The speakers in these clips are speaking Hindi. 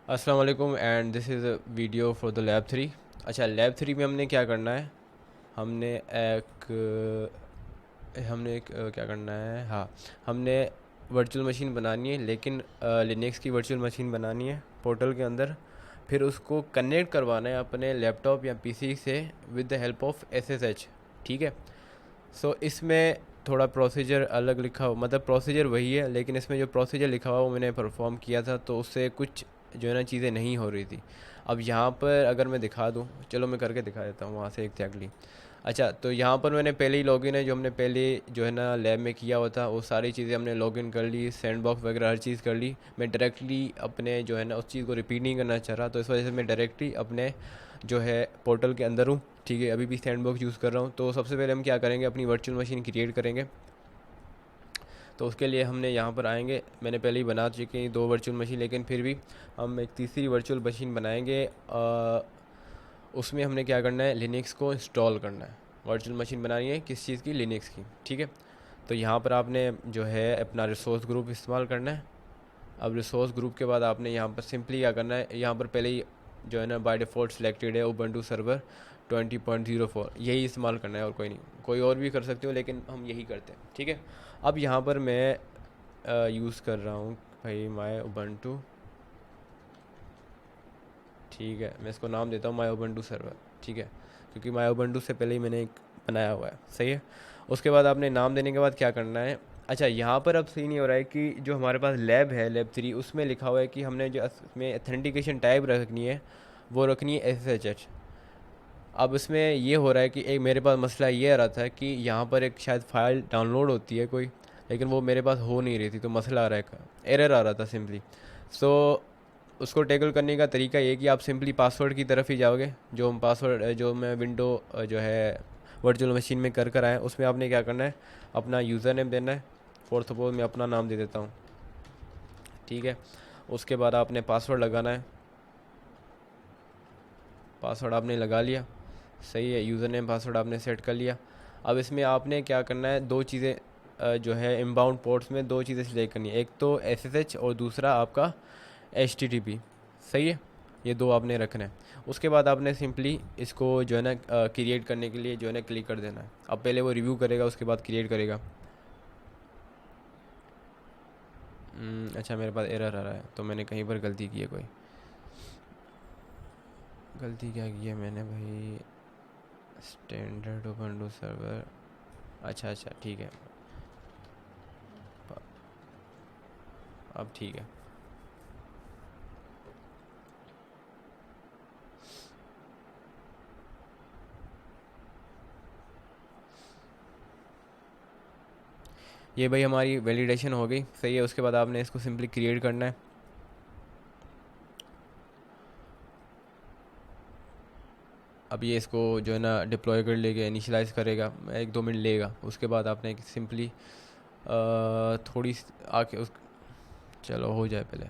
अस्सलाम वालेकुम and this is a video for the lab three. अच्छा, लैब थ्री में हमने क्या करना है। हमने एक क्या करना है, हाँ, हमने वर्चुअल मशीन बनानी है, लेकिन लिनक्स की वर्चुअल मशीन बनानी है पोर्टल के अंदर। फिर उसको कनेक्ट करवाना है अपने लैपटॉप या पीसी से with the help of SSH. ठीक है। सो इसमें थोड़ा प्रोसीजर अलग लिखा हो, मतलब प्रोसीजर वही है, लेकिन इसमें जो प्रोसीजर लिखा हुआ वो मैंने परफॉर्म किया था, तो उससे कुछ जो है ना चीज़ें नहीं हो रही थी। अब यहाँ पर अगर मैं दिखा दूँ, चलो मैं करके दिखा देता हूँ वहाँ से एग्जैक्टली। अच्छा, तो यहाँ पर मैंने पहले ही लॉगिन है, जो हमने पहले जो है ना लैब में किया हुआ था, वो सारी चीज़ें हमने लॉगिन कर ली, सैंडबॉक्स वगैरह हर चीज़ कर ली। मैं डायरेक्टली अपने जो है ना उस चीज़ को रिपीट नहीं करना चाह रहा, तो इस वजह से मैं डायरेक्टली अपने जो है पोर्टल के अंदर हूँ। ठीक है, अभी भी सैंडबॉक्स यूज़ कर रहा हूँ। तो सबसे पहले हम क्या करेंगे, अपनी वर्चुअल मशीन क्रिएट करेंगे। तो उसके लिए हमने यहाँ पर आएंगे, मैंने पहले ही बना चुकी हैं दो वर्चुअल मशीन, लेकिन फिर भी हम एक तीसरी वर्चुअल मशीन बनाएंगे। उसमें हमने क्या करना है, लिनक्स को इंस्टॉल करना है। वर्चुअल मशीन बनानी है किस चीज़ की, लिनक्स की। ठीक है। तो यहाँ पर आपने जो है अपना रिसोर्स ग्रुप इस्तेमाल करना है। अब रिसोर्स ग्रुप के बाद आपने यहाँ पर सिंपली क्या करना है, यहाँ पर पहले ही जो है ना बाय डिफ़ॉल्ट सिलेक्टेड है उबंटू सर्वर 20.04, यही इस्तेमाल करना है और कोई नहीं। कोई और भी कर सकते हो, लेकिन हम यही करते हैं। ठीक है। अब यहाँ पर मैं यूज़ कर रहा हूँ भाई माय उबंटू। ठीक है, मैं इसको नाम देता हूँ माय उबंटू सर्वर। ठीक है, क्योंकि माय उबंटू से पहले ही मैंने एक बनाया हुआ है। सही है। उसके बाद आपने नाम देने के बाद क्या करना है। अच्छा, यहाँ पर अब सही नहीं हो रहा है कि जो हमारे पास लैब है, लैब थ्री, उसमें लिखा हुआ है कि हमने जो उसमें अथेंटिकेशन टाइप रखनी है, वो रखनी है SSH। अब इसमें ये हो रहा है कि एक मेरे पास मसला ये आ रहा था कि यहाँ पर एक शायद फ़ाइल डाउनलोड होती है कोई, लेकिन वो मेरे पास हो नहीं रही थी, तो मसला आ रहा है, एरर आ रहा था सिंपली। सो उसको टैकल करने का तरीका ये है कि आप सिंपली पासवर्ड की तरफ ही जाओगे। जो हम पासवर्ड जो मैं विंडो जो है वर्चुअल मशीन में कर आया, उसमें आपने क्या करना है, अपना यूज़र नेम देना है। फॉर सपोज मैं अपना नाम दे देता हूँ। ठीक है। उसके बाद आपने पासवर्ड लगाना है। पासवर्ड आपने लगा लिया, सही है, यूज़र नेम पासवर्ड आपने सेट कर लिया। अब इसमें आपने क्या करना है, दो चीज़ें जो है इनबाउंड पोर्ट्स में दो चीज़ें सिलेक्ट करनी है, एक तो SSH और दूसरा आपका HTTP। सही है, ये दो आपने रखना है। उसके बाद आपने सिंपली इसको जो है ना क्रिएट करने के लिए जो है ना क्लिक कर देना है। अब पहले वो रिव्यू करेगा, उसके बाद क्रिएट करेगा। अच्छा, मेरे पास एरर आ रहा है, तो मैंने कहीं पर गलती की है कोई। गलती क्या की है मैंने भाई, स्टैंडर्ड ओपन सर्वर। अच्छा अच्छा, ठीक है। अब ठीक है। ये भाई हमारी वैलिडेशन हो गई, सही है। उसके बाद आपने इसको सिंपली क्रिएट करना है। अब ये इसको जो है ना डिप्लॉय कर लेगा, इनिशियलाइज़ करेगा, 1-2 मिनट लेगा। उसके बाद आपने सिंपली थोड़ी आके उस, चलो हो जाए पहले।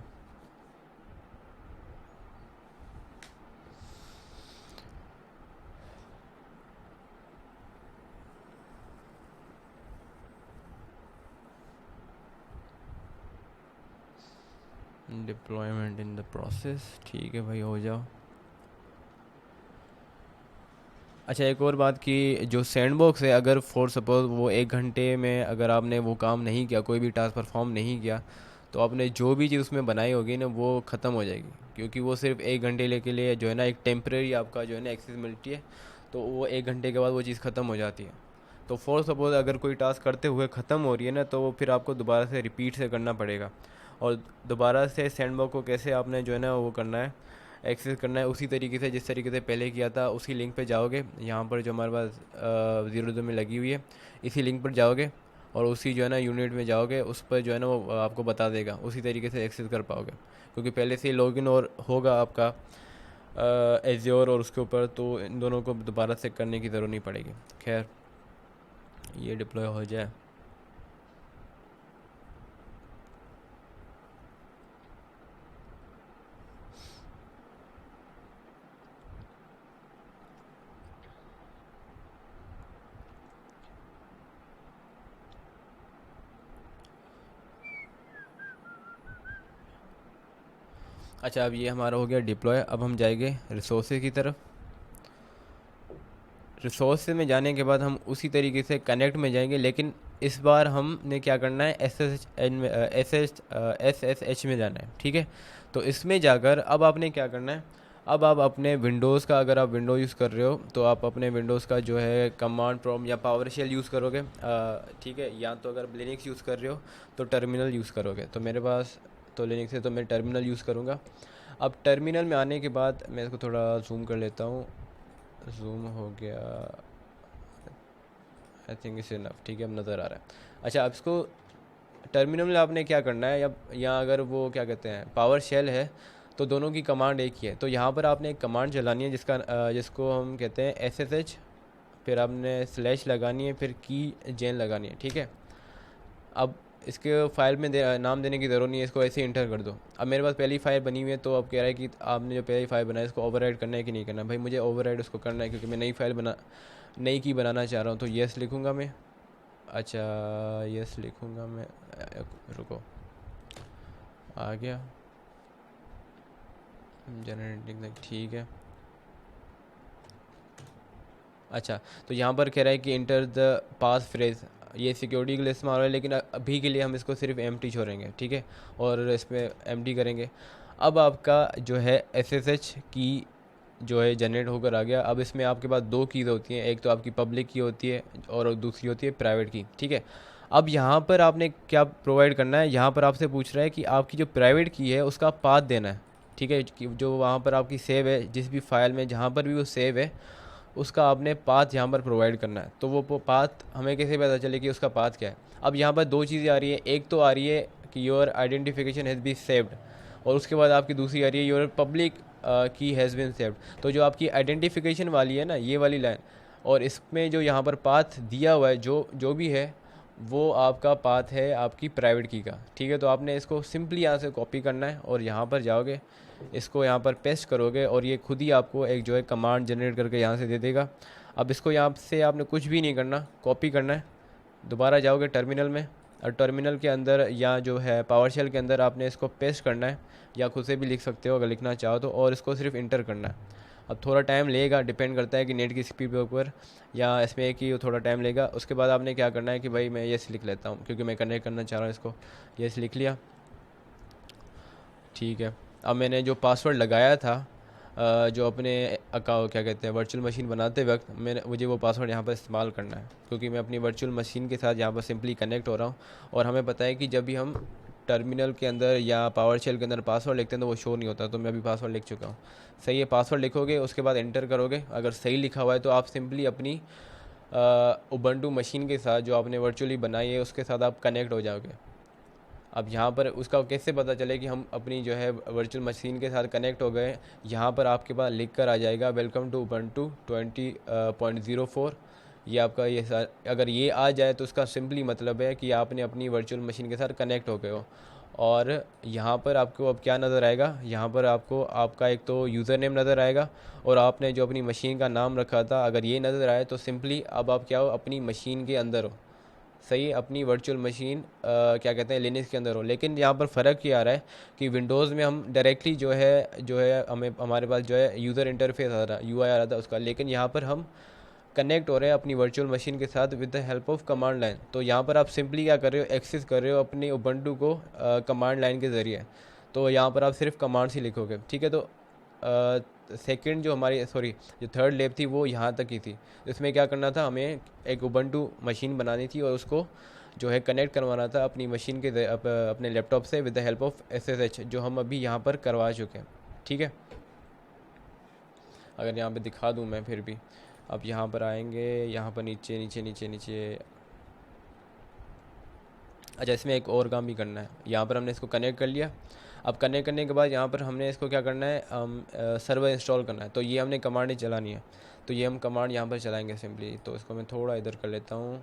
डिप्लॉयमेंट इन द प्रोसेस, ठीक है भाई, हो जाओ। अच्छा, एक और बात कि जो सैंडबॉक्स है, अगर फॉर सपोज वो 1 घंटे में अगर आपने वो काम नहीं किया, कोई भी टास्क परफॉर्म नहीं किया, तो आपने जो भी चीज़ उसमें बनाई होगी ना, वो ख़त्म हो जाएगी। क्योंकि वो सिर्फ 1 घंटे के लिए जो है ना एक टेम्परेरी आपका जो है ना एक्सेस मिलती है। तो वो 1 घंटे के बाद वो चीज़ ख़त्म हो जाती है। तो फॉर सपोज अगर कोई टास्क करते हुए ख़त्म हो रही है ना, तो वो फिर आपको दोबारा से रिपीट से करना पड़ेगा। और दोबारा से सैंडबॉक्स को कैसे आपने जो है ना वो करना है, एक्सेस करना है, उसी तरीके से जिस तरीके से पहले किया था। उसी लिंक पे जाओगे, यहाँ पर जो हमारे पास 0 में लगी हुई है, इसी लिंक पर जाओगे और उसी जो है ना यूनिट में जाओगे, उस पर जो है ना वो आपको बता देगा, उसी तरीके से एक्सेस कर पाओगे। क्योंकि पहले से ही लॉगिन और होगा आपका एज्योर और उसके ऊपर, तो इन दोनों को दोबारा से करने की ज़रूरत नहीं पड़ेगी। खैर, ये डिप्लॉय हो जाए। अच्छा, अब ये हमारा हो गया डिप्लॉय। अब हम जाएंगे रिसोर्सेज की तरफ। रिसोर्स में जाने के बाद हम उसी तरीके से कनेक्ट में जाएंगे, लेकिन इस बार हमने क्या करना है, एस एस एच में जाना है, ठीक है। तो इसमें जाकर अब आपने क्या करना है, अब आप अपने विंडोज़ का, अगर आप विंडो यूज़ कर रहे हो तो आप अपने विंडोज़ का जो है कमांड प्रॉम्प्ट या पावर शेल यूज़ करोगे, ठीक है। या तो अगर लिनक्स यूज़ कर रहे हो तो टर्मिनल यूज़ करोगे। तो मेरे पास तो लिनक्स है तो मैं टर्मिनल यूज़ करूँगा। अब टर्मिनल में आने के बाद मैं इसको थोड़ा जूम कर लेता हूँ। जूम हो गया, आई थिंक इस इनफ, ठीक है, अब नज़र आ रहा है। अच्छा, अब इसको टर्मिनल में आपने क्या करना है, या अगर वो क्या कहते हैं पावर शेल है तो दोनों की कमांड एक ही है। तो यहाँ पर आपने एक कमांड चलानी है जिसको हम कहते हैं एस एस एच, फिर आपने स्लैश लगानी है, फिर की जेन लगानी है, ठीक है। अब इसके फाइल में नाम देने की ज़रूरत नहीं है, इसको ऐसे ही इंटर कर दो। अब मेरे पास पहली फाइल बनी हुई है, तो अब कह रहा है कि आपने जो पहली फाइल बनाई इसको ओवरराइड करना है कि नहीं करना है। भाई मुझे ओवरराइड उसको करना है, क्योंकि मैं नई की बनाना चाह रहा हूँ। तो येस लिखूँगा मैं। अच्छा, यस लिखूँगा मैं। रुको, आ गया जनरेटिंग, ठीक है। अच्छा, तो यहाँ पर कह रहा है कि इंटर द पास फ्रेज, ये सिक्योरिटी के लिए इस्तेमाल हो रहा है, लेकिन अभी के लिए हम इसको सिर्फ एम्प्टी छोड़ेंगे, ठीक है, और इसमें एम्प्टी करेंगे। अब आपका जो है एस एस एच की जो है जनरेट होकर आ गया। अब इसमें आपके पास दो कीज़ होती हैं, एक तो आपकी पब्लिक की होती है और दूसरी होती है प्राइवेट की, ठीक है। अब यहाँ पर आपने क्या प्रोवाइड करना है, यहाँ पर आपसे पूछ रहा है कि आपकी जो प्राइवेट की है उसका पाथ देना है, ठीक है, कि जो वहाँ पर आपकी सेव है, जिस भी फाइल में जहाँ पर भी वो सेव है उसका आपने पाथ यहाँ पर प्रोवाइड करना है। तो वो पाथ हमें कैसे पता चले कि उसका पाथ क्या है। अब यहाँ पर दो चीज़ें आ रही है, एक तो आ रही है कि your identification has be saved, और उसके बाद आपकी दूसरी आ रही है योर पब्लिक की हैज़ बिन सेव्ड। तो जो आपकी आइडेंटिफिकेशन वाली है ना, ये वाली लाइन, और इसमें जो यहाँ पर पाथ दिया हुआ है, जो जो भी है वो आपका पाथ है आपकी प्राइवेट की का, ठीक है। तो आपने इसको सिंपली यहाँ से कॉपी करना है और यहाँ पर जाओगे, इसको यहाँ पर पेस्ट करोगे और ये खुद ही आपको एक जो है कमांड जनरेट करके यहाँ से दे देगा। अब इसको यहाँ से आपने कुछ भी नहीं करना, कॉपी करना है। दोबारा जाओगे टर्मिनल में, और टर्मिनल के अंदर या जो है पावर शेल के अंदर आपने इसको पेस्ट करना है, या खुद से भी लिख सकते हो अगर लिखना चाहो तो, और इसको सिर्फ इंटर करना है। अब थोड़ा टाइम लेगा, डिपेंड करता है कि नेट की स्पीड के ऊपर, या इसमें कि थोड़ा टाइम लेगा। उसके बाद आपने क्या करना है कि भाई मैं येस लिख लेता हूँ, क्योंकि मैं कनेक्ट करना चाह रहा हूँ इसको। येस लिख लिया, ठीक है। अब मैंने जो पासवर्ड लगाया था, जो अपने अकाउंट क्या कहते हैं वर्चुअल मशीन बनाते वक्त, मुझे वो पासवर्ड यहाँ पर इस्तेमाल करना है, क्योंकि मैं अपनी वर्चुअल मशीन के साथ यहाँ पर सिंपली कनेक्ट हो रहा हूँ। और हमें पता है कि जब भी हम टर्मिनल के अंदर या पावर शेल के अंदर पासवर्ड लिखते हैं तो वो शो नहीं होता। तो मैं अभी पासवर्ड लिख चुका हूँ। सही है, पासवर्ड लिखोगे, उसके बाद एंटर करोगे। अगर सही लिखा हुआ है तो आप सिंपली अपनी उबंटू मशीन के साथ जो आपने वर्चुअली बनाई है उसके साथ आप कनेक्ट हो जाओगे। अब यहाँ पर उसका कैसे पता चले कि हम अपनी जो है वर्चुअल मशीन के साथ कनेक्ट हो गए, यहाँ पर आपके पास लिख कर आ जाएगा वेलकम टू उबंटू 20.04। ये आपका अगर ये आ जाए तो उसका सिंपली मतलब है कि आपने अपनी वर्चुअल मशीन के साथ कनेक्ट हो गए हो। और यहाँ पर आपको अब क्या नज़र आएगा, यहाँ पर आपको आपका एक तो यूज़र नेम नज़र आएगा, और आपने जो अपनी मशीन का नाम रखा था अगर ये नज़र आए तो सिंपली अब आप क्या हो, अपनी मशीन के अंदर हो। सही है, अपनी वर्चुअल मशीन क्या कहते हैं लिनक्स के अंदर हो। लेकिन यहाँ पर फ़र्क ये आ रहा है कि विंडोज़ में हम डायरेक्टली जो है हमें हमारे पास जो है यूज़र इंटरफेस आ रहा, यूआई आ रहा था उसका, लेकिन यहाँ पर हम कनेक्ट हो रहे हैं अपनी वर्चुअल मशीन के साथ with the help of command line. तो यहाँ पर आप सिंपली क्या कर रहे हो, एक्सेस कर रहे हो अपनी उबंटू को कमांड लाइन के ज़रिए। तो यहाँ पर आप सिर्फ कमांड्स ही लिखोगे, ठीक है। तो सेकंड जो हमारी सॉरी जो थर्ड लैब थी वो यहाँ तक ही थी। इसमें क्या करना था, हमें एक उबंटू मशीन बनानी थी और उसको जो है कनेक्ट करवाना था अपनी मशीन के अपने लैपटॉप से with the help of SSH, जो हम अभी यहाँ पर करवा चुके हैं, ठीक है। अगर यहाँ पे दिखा दूँ मैं फिर भी, अब यहाँ पर आएंगे, यहाँ पर नीचे नीचे नीचे नीचे। अच्छा, इसमें एक और काम भी करना है। यहाँ पर हमने इसको कनेक्ट कर लिया। अब कनेक्ट करने के बाद यहाँ पर हमने इसको क्या करना है, सर्वर इंस्टॉल करना है। तो ये हमने कमांड ही चलानी है। तो ये हम कमांड यहाँ पर चलाएंगे सिंपली। तो इसको मैं थोड़ा इधर कर लेता हूँ,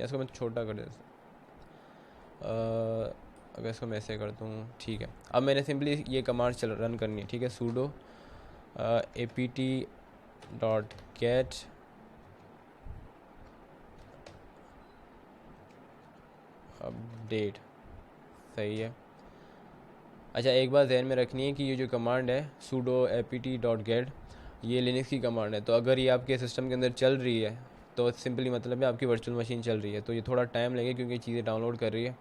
या इसको मैं छोटा कर देता हूँ। अगर इसको मैं ऐसे कर दूँ, ठीक है। अब मैंने सिंपली ये कमांड रन करनी है, ठीक है। सूडो apt.get अपडेट, सही है। अच्छा, एक बात ध्यान में रखनी है कि ये जो कमांड है sudo apt.get, ये लिनक्स की कमांड है। तो अगर ये आपके सिस्टम के अंदर चल रही है तो सिंपली मतलब है आपकी वर्चुअल मशीन चल रही है। तो ये थोड़ा टाइम लगेगा क्योंकि चीज़ें डाउनलोड कर रही है।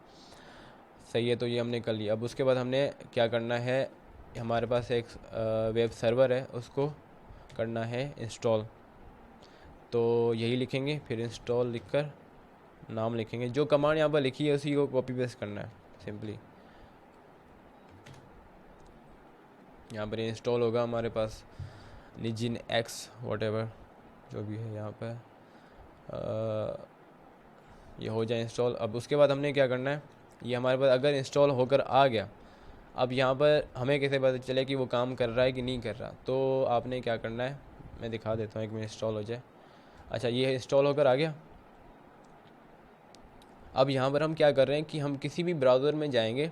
सही है, तो ये हमने कर लिया। अब उसके बाद हमने क्या करना है, हमारे पास एक वेब सर्वर है, उसको करना है इंस्टॉल। तो यही लिखेंगे, फिर इंस्टॉल लिखकर नाम लिखेंगे, जो कमांड यहाँ पर लिखी है उसी को कॉपी पेस्ट करना है सिंपली। यहाँ पर इंस्टॉल होगा हमारे पास निजिन एक्स वॉटेवर जो भी है यहाँ पर, ये हो जाए इंस्टॉल। अब उसके बाद हमने क्या करना है, ये हमारे पास अगर इंस्टॉल होकर आ गया, अब यहाँ पर हमें कैसे पता चले कि वो काम कर रहा है कि नहीं कर रहा। तो आपने क्या करना है, मैं दिखा देता हूँ, एक मिनट इंस्टॉल हो जाए। अच्छा, ये इंस्टॉल होकर आ गया। अब यहाँ पर हम क्या कर रहे हैं कि हम किसी भी ब्राउज़र में जाएंगे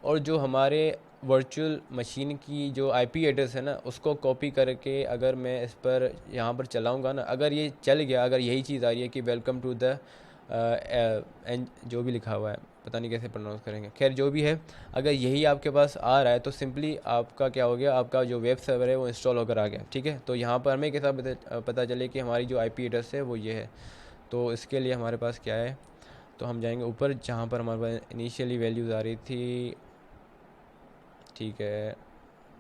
और जो हमारे वर्चुअल मशीन की जो आईपी एड्रेस है ना, उसको कॉपी करके अगर मैं इस पर यहाँ पर चलाऊँगा ना, अगर ये चल गया, अगर यही चीज़ आ रही है कि वेलकम टू द जो भी लिखा हुआ है, पता नहीं कैसे प्रोनाउंस करेंगे, खैर जो भी है, अगर यही आपके पास आ रहा है तो सिंपली आपका क्या हो गया, आपका जो वेब सर्वर है वो इंस्टॉल होकर आ गया। ठीक है, तो यहाँ पर हमें कैसा पता चले कि हमारी जो आईपी एड्रेस है वो ये है। तो इसके लिए हमारे पास क्या है, तो हम जाएंगे ऊपर जहाँ पर हमारे पास इनिशियली वैल्यूज़ आ रही थी। ठीक है,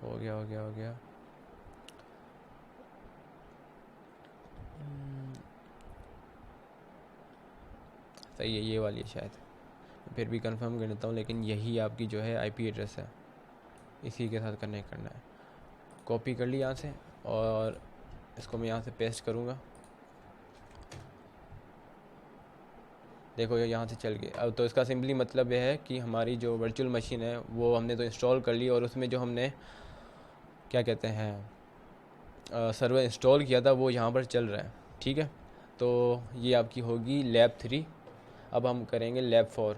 हो गया हो गया हो गया। सही है, ये वाली है शायद, फिर भी कंफर्म कर लेता हूँ, लेकिन यही आपकी जो है आईपी एड्रेस है, इसी के साथ कनेक्ट करना है। कॉपी कर ली यहाँ से और इसको मैं यहाँ से पेस्ट करूँगा। देखो ये यहाँ से चल गया। अब तो इसका सिंपली मतलब यह है कि हमारी जो वर्चुअल मशीन है वो हमने तो इंस्टॉल कर ली, और उसमें जो हमने क्या कहते हैं सर्वर इंस्टॉल किया था वो यहाँ पर चल रहा है। ठीक है, तो ये आपकी होगी लैब 3। अब हम करेंगे लैब 4।